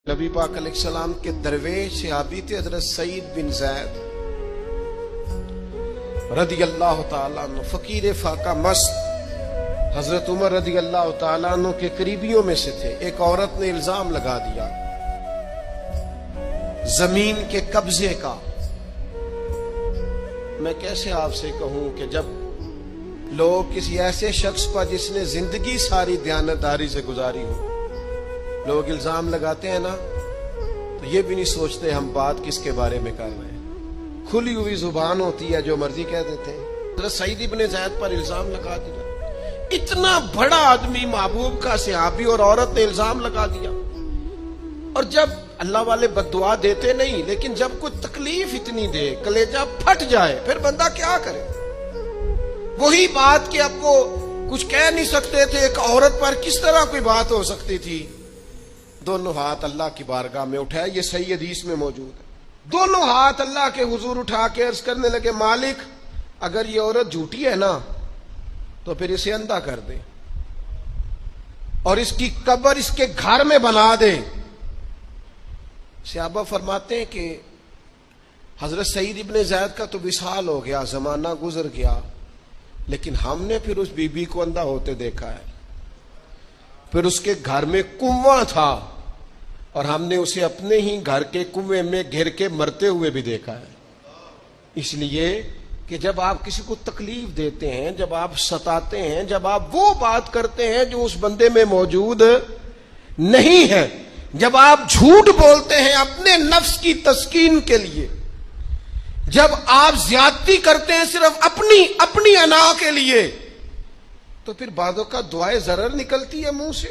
نبی پاک علیہ السلام کے درویش صحابی تھے حضرت سعید بن زید رضی اللہ تعالیٰ عنہ، فقیر فاقہ مست حضرت عمر رضی اللہ تعالیٰ عنہ کے قریبیوں میں سے تھے۔ ایک عورت نے الزام لگا دیا زمین کے قبضے کا۔ میں کیسے آپ سے کہوں کہ جب لوگ کسی ایسے شخص پر جس نے زندگی ساری دیانتداری سے گزاری ہو لوگ الزام لگاتے ہیں نا، تو یہ بھی نہیں سوچتے ہم بات کس کے بارے میں کر رہے ہیں۔ کھلی ہوئی زبان ہوتی ہے، جو مرضی کہہ دیتے ہیں۔ حضرت سعید بن زید پر الزام لگا دیا، اتنا بڑا آدمی، محبوب کا صحابی، اور عورت نے الزام لگا دیا۔ اور جب اللہ والے بد دعا دیتے نہیں، لیکن جب کوئی تکلیف اتنی دے، کلیجہ پھٹ جائے، پھر بندہ کیا کرے؟ وہی بات کہ اب وہ کچھ کہہ نہیں سکتے تھے، ایک عورت پر کس طرح کوئی بات ہو سکتی تھی؟ دونوں ہاتھ اللہ کی بارگاہ میں اٹھائے، یہ صحیح حدیث میں موجود ہے۔ دونوں ہاتھ اللہ کے حضور اٹھا کے عرض کرنے لگے، مالک اگر یہ عورت جھوٹی ہے نا تو پھر اسے اندھا کر دے اور اس کی قبر اس کے گھر میں بنا دے۔ صحابہ فرماتے ہیں کہ حضرت سعید ابن زید کا تو وصال ہو گیا، زمانہ گزر گیا، لیکن ہم نے پھر اس بی بی کو اندھا ہوتے دیکھا ہے۔ پھر اس کے گھر میں کنواں تھا اور ہم نے اسے اپنے ہی گھر کے کنویں میں گھر کے مرتے ہوئے بھی دیکھا ہے۔ اس لیے کہ جب آپ کسی کو تکلیف دیتے ہیں، جب آپ ستاتے ہیں، جب آپ وہ بات کرتے ہیں جو اس بندے میں موجود نہیں ہے، جب آپ جھوٹ بولتے ہیں اپنے نفس کی تسکین کے لیے، جب آپ زیادتی کرتے ہیں صرف اپنی انا کے لیے، تو پھر بعضوں کا دعائے ضرر نکلتی ہے منہ سے۔